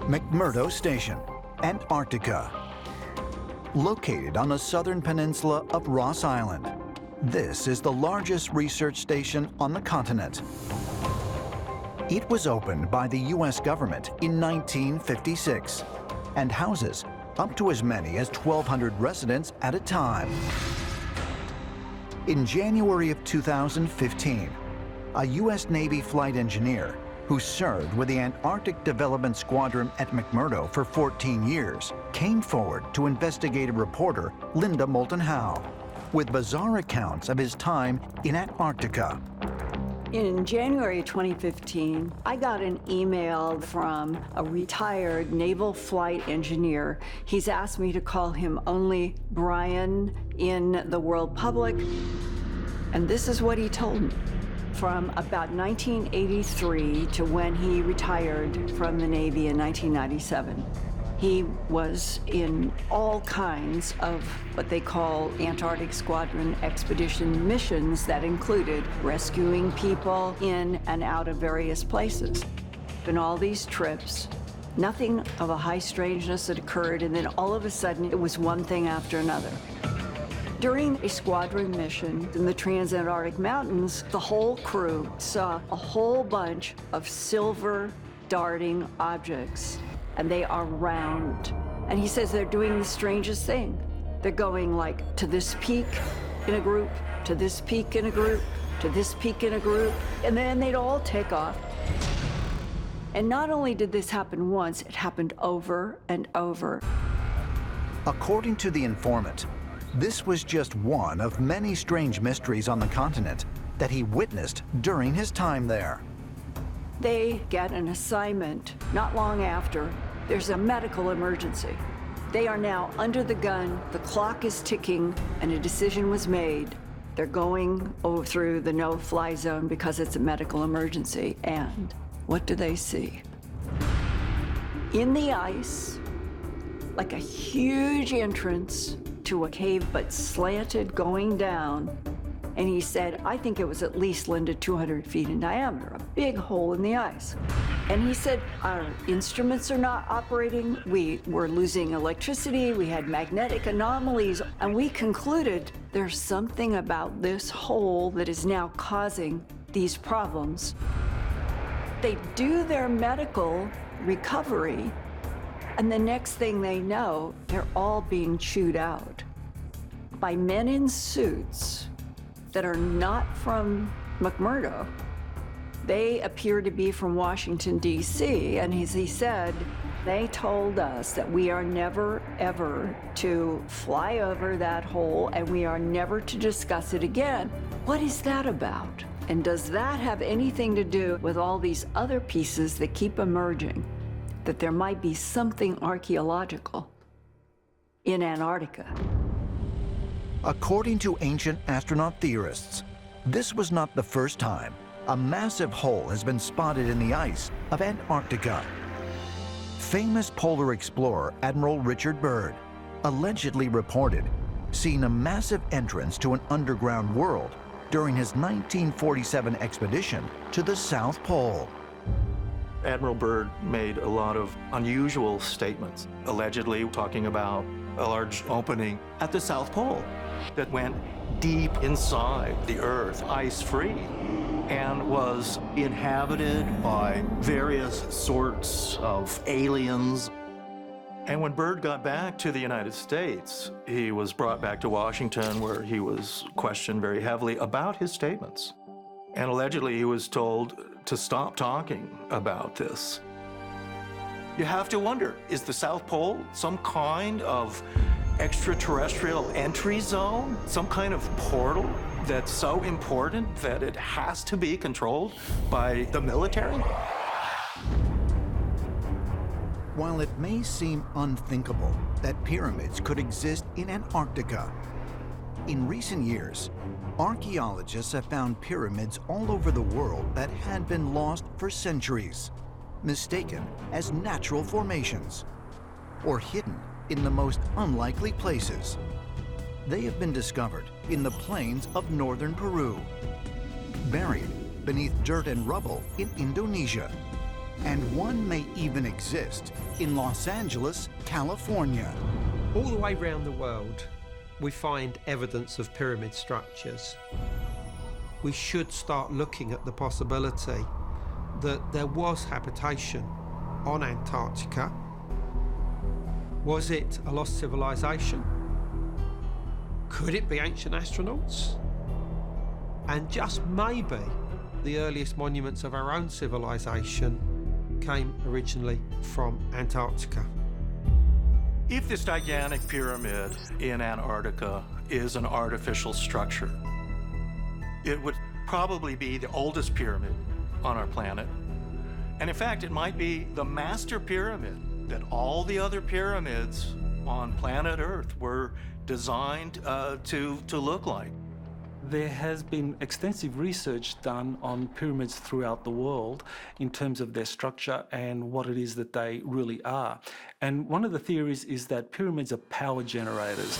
McMurdo Station, Antarctica. Located on the southern peninsula of Ross Island, this is the largest research station on the continent. It was opened by the U.S. government in 1956 and houses up to as many as 1,200 residents at a time. In January of 2015, a U.S. Navy flight engineer who served with the Antarctic Development Squadron at McMurdo for 14 years, came forward to investigative reporter Linda Moulton Howe with bizarre accounts of his time in Antarctica. In January 2015, I got an email from a retired naval flight engineer. He's asked me to call him only Brian in the world public, and this is what he told me. From about 1983 to when he retired from the Navy in 1997. He was in all kinds of what they call Antarctic Squadron expedition missions that included rescuing people in and out of various places. In all these trips, nothing of a high strangeness had occurred, and then all of a sudden it was one thing after another. During a squadron mission in the Transantarctic Mountains, the whole crew saw a whole bunch of silver darting objects, and they are round. And he says they're doing the strangest thing. They're going like to this peak in a group, to this peak in a group, to this peak in a group, and then they'd all take off. And not only did this happen once, it happened over and over. According to the informant, this was just one of many strange mysteries on the continent that he witnessed during his time there. They get an assignment not long after. There's a medical emergency. They are now under the gun, the clock is ticking, and a decision was made. They're going over through the no-fly zone because it's a medical emergency. And what do they see? In the ice, like a huge entrance to a cave, but slanted going down. And he said, I think it was at least, Linda, 200 feet in diameter, a big hole in the ice. And he said, our instruments are not operating. We were losing electricity. We had magnetic anomalies. And we concluded there's something about this hole that is now causing these problems. They do their medical recovery, and the next thing they know, they're all being chewed out by men in suits that are not from McMurdo. They appear to be from Washington, D.C., and as he said, they told us that we are never, ever to fly over that hole, and we are never to discuss it again. What is that about? And does that have anything to do with all these other pieces that keep emerging, that there might be something archaeological in Antarctica? According to ancient astronaut theorists, this was not the first time a massive hole has been spotted in the ice of Antarctica. Famous polar explorer Admiral Richard Byrd allegedly reported seeing a massive entrance to an underground world during his 1947 expedition to the South Pole. Admiral Byrd made a lot of unusual statements, allegedly talking about a large opening at the South Pole that went deep inside the Earth, ice-free, and was inhabited by various sorts of aliens. And when Byrd got back to the United States, he was brought back to Washington, where he was questioned very heavily about his statements. And allegedly, he was told to stop talking about this. You have to wonder, is the South Pole some kind of extraterrestrial entry zone? Some kind of portal that's so important that it has to be controlled by the military? While it may seem unthinkable that pyramids could exist in Antarctica, in recent years, archaeologists have found pyramids all over the world that had been lost for centuries, mistaken as natural formations, or hidden in the most unlikely places. They have been discovered in the plains of northern Peru, buried beneath dirt and rubble in Indonesia, and one may even exist in Los Angeles, California. All the way around the world, we find evidence of pyramid structures. We should start looking at the possibility that there was habitation on Antarctica. Was it a lost civilization? Could it be ancient astronauts? And just maybe the earliest monuments of our own civilization came originally from Antarctica. If this gigantic pyramid in Antarctica is an artificial structure, it would probably be the oldest pyramid on our planet. And in fact, it might be the master pyramid that all the other pyramids on planet Earth were designed to look like. There has been extensive research done on pyramids throughout the world in terms of their structure and what it is that they really are. And one of the theories is that pyramids are power generators.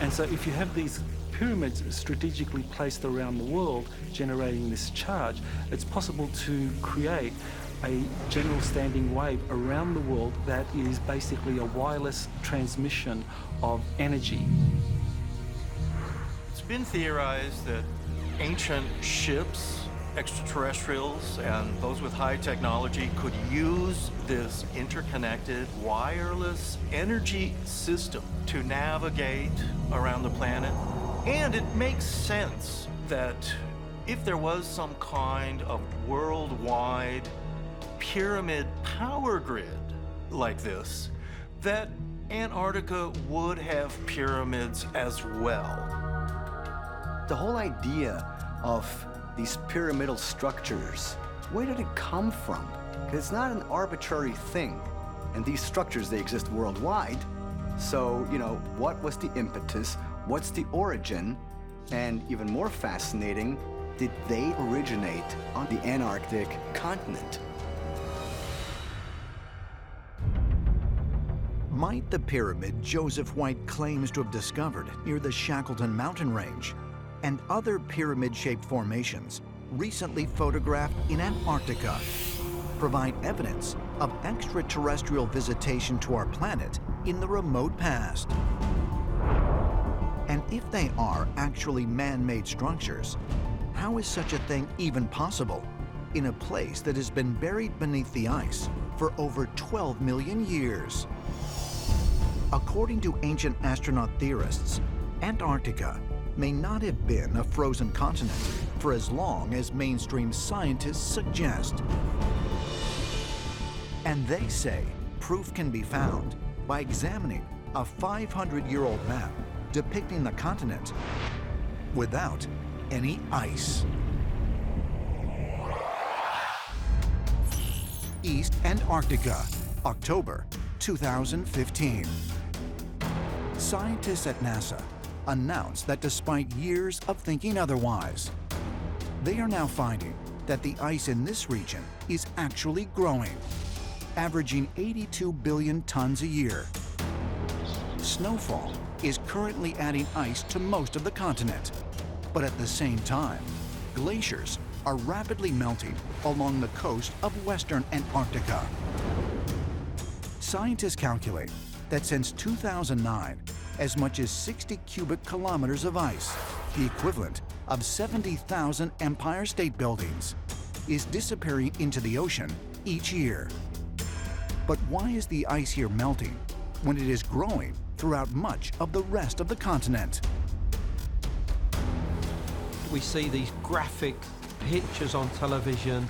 And so if you have these pyramids strategically placed around the world generating this charge, it's possible to create a general standing wave around the world that is basically a wireless transmission of energy. It's been theorized that ancient ships, extraterrestrials, and those with high technology could use this interconnected wireless energy system to navigate around the planet. And it makes sense that if there was some kind of worldwide pyramid power grid like this, that Antarctica would have pyramids as well. The whole idea of these pyramidal structures, where did it come from? Because it's not an arbitrary thing. And these structures, they exist worldwide. So, what was the impetus? What's the origin? And even more fascinating, did they originate on the Antarctic continent? Might the pyramid Joseph White claims to have discovered near the Shackleton mountain range and other pyramid-shaped formations recently photographed in Antarctica provide evidence of extraterrestrial visitation to our planet in the remote past? And if they are actually man-made structures, how is such a thing even possible in a place that has been buried beneath the ice for over 12 million years? According to ancient astronaut theorists, Antarctica may not have been a frozen continent for as long as mainstream scientists suggest. And they say proof can be found by examining a 500-year-old map depicting the continent without any ice. East Antarctica, October 2015. Scientists at NASA announced that despite years of thinking otherwise, they are now finding that the ice in this region is actually growing, averaging 82 billion tons a year. Snowfall is currently adding ice to most of the continent, but at the same time, glaciers are rapidly melting along the coast of western Antarctica. Scientists calculate that since 2009, as much as 60 cubic kilometers of ice, the equivalent of 70,000 Empire State Buildings, is disappearing into the ocean each year. But why is the ice here melting when it is growing throughout much of the rest of the continent? We see these graphic pictures on television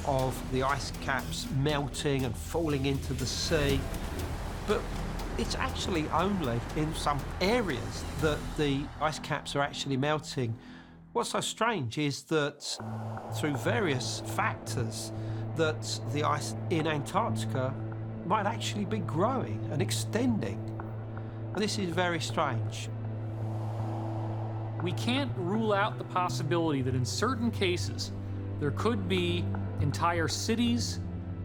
of the ice caps melting and falling into the sea, but it's actually only in some areas that the ice caps are actually melting. What's so strange is that through various factors that the ice in Antarctica might actually be growing and extending. And this is very strange. We can't rule out the possibility that in certain cases there could be entire cities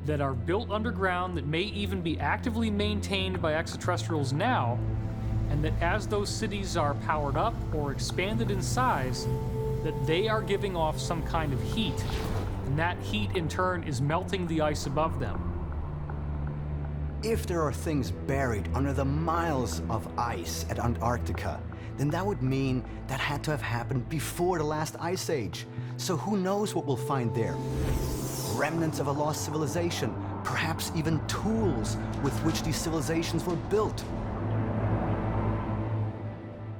that are built underground that may even be actively maintained by extraterrestrials now, and that as those cities are powered up or expanded in size, that they are giving off some kind of heat. And that heat, in turn, is melting the ice above them. If there are things buried under the miles of ice at Antarctica, then that would mean that had to have happened before the last ice age. So who knows what we'll find there? Remnants of a lost civilization, perhaps even tools with which these civilizations were built.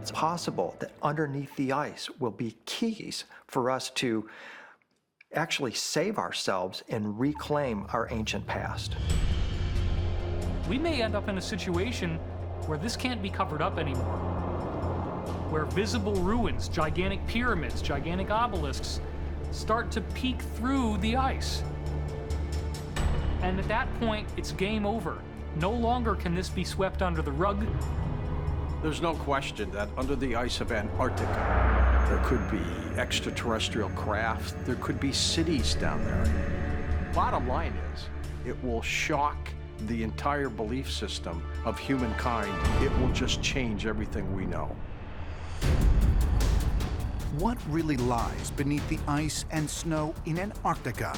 It's possible that underneath the ice will be keys for us to actually save ourselves and reclaim our ancient past. We may end up in a situation where this can't be covered up anymore, where visible ruins, gigantic pyramids, gigantic obelisks start to peek through the ice. And at that point, it's game over. No longer can this be swept under the rug. There's no question that under the ice of Antarctica, there could be extraterrestrial craft, there could be cities down there. Bottom line is, it will shock the entire belief system of humankind. It will just change everything we know. What really lies beneath the ice and snow in Antarctica?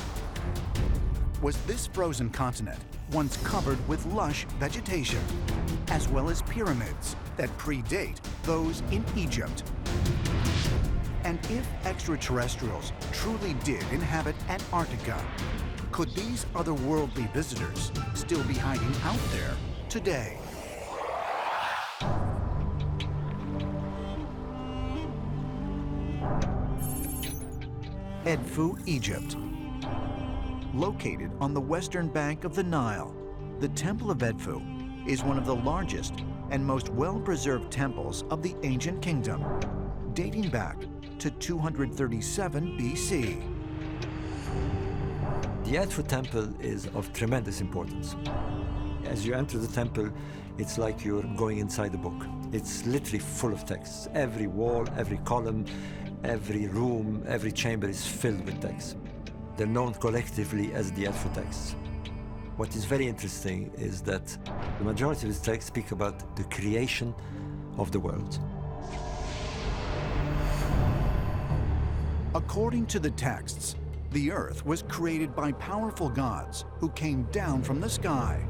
Was this frozen continent once covered with lush vegetation, as well as pyramids that predate those in Egypt? And if extraterrestrials truly did inhabit Antarctica, could these otherworldly visitors still be hiding out there today? Edfu, Egypt. Located on the western bank of the Nile, the Temple of Edfu is one of the largest and most well-preserved temples of the ancient kingdom, dating back to 237 BC. The Edfu temple is of tremendous importance. As you enter the temple, it's like you're going inside a book. It's literally full of texts. Every wall, every column, every room, every chamber is filled with texts. They're known collectively as the Edfu texts. What is very interesting is that the majority of these texts speak about the creation of the world. According to the texts, the earth was created by powerful gods who came down from the sky.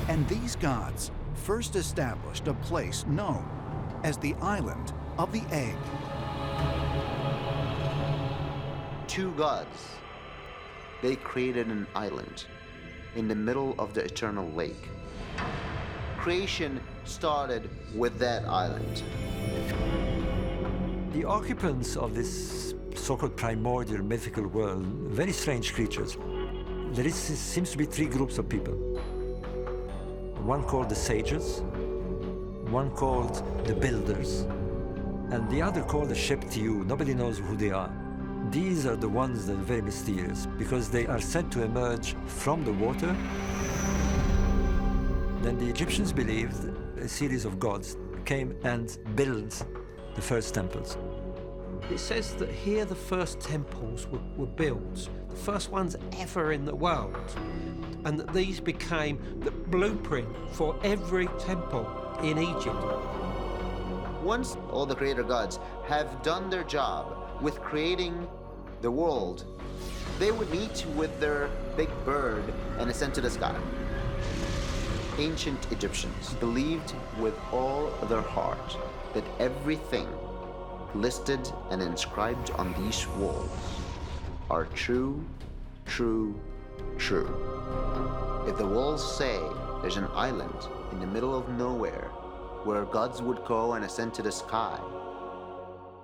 And these gods first established a place known as the Island of the Egg. Two gods, they created an island in the middle of the eternal lake. Creation started with that island. The occupants of this so-called primordial mythical world, very strange creatures. There seems to be three groups of people. One called the sages, one called the builders, and the other called the Sheptiu. Nobody knows who they are. These are the ones that are very mysterious because they are said to emerge from the water. Then the Egyptians believed a series of gods came and built the first temples. It says that here the first temples were built, the first ones ever in the world, and that these became the blueprint for every temple in Egypt. Once all the creator gods have done their job with creating the world, they would meet with their big bird and ascend to the sky. Ancient Egyptians believed with all their heart that everything listed and inscribed on these walls are true, true, true. If the walls say there's an island in the middle of nowhere where gods would go and ascend to the sky,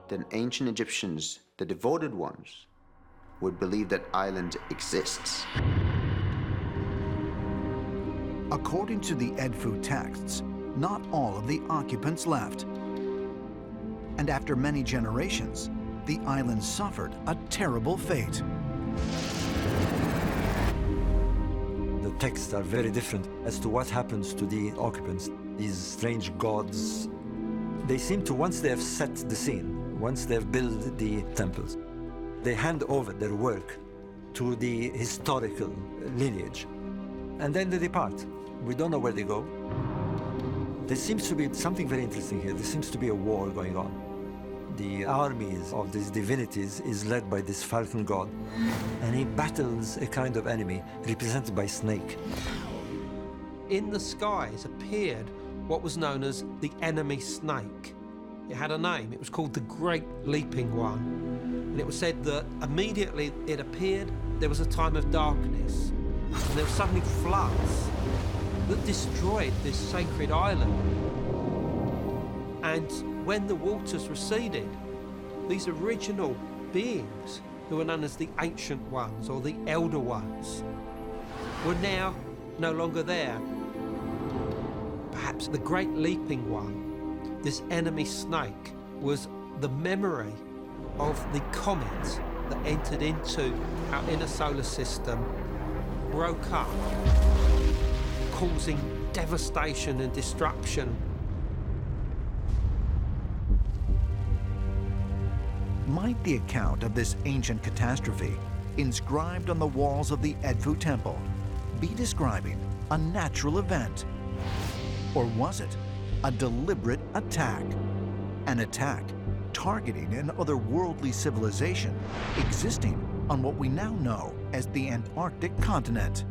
then ancient Egyptians, the devoted ones, would believe that island exists. According to the Edfu texts, not all of the occupants left. And after many generations, the island suffered a terrible fate. The texts are very different as to what happens to the occupants. These strange gods, they seem to, once they have set the scene, once they have built the temples, they hand over their work to the historical lineage, and then they depart. We don't know where they go. There seems to be something very interesting here. There seems to be a war going on. the armies of these divinities is led by this falcon god, and he battles a kind of enemy represented by snake. In the skies appeared what was known as the enemy snake. It had a name. It was called the Great Leaping One. And it was said that immediately it appeared, there was a time of darkness, and there were suddenly floods that destroyed this sacred island. And when the waters receded, these original beings, who were known as the Ancient Ones or the Elder Ones, were now no longer there. Perhaps the Great Leaping One, this enemy snake, was the memory of the comet that entered into our inner solar system, broke up, causing devastation and destruction. Might the account of this ancient catastrophe, inscribed on the walls of the Edfu temple, be describing a natural event? Or was it a deliberate attack? An attack targeting an otherworldly civilization existing on what we now know as the Antarctic continent.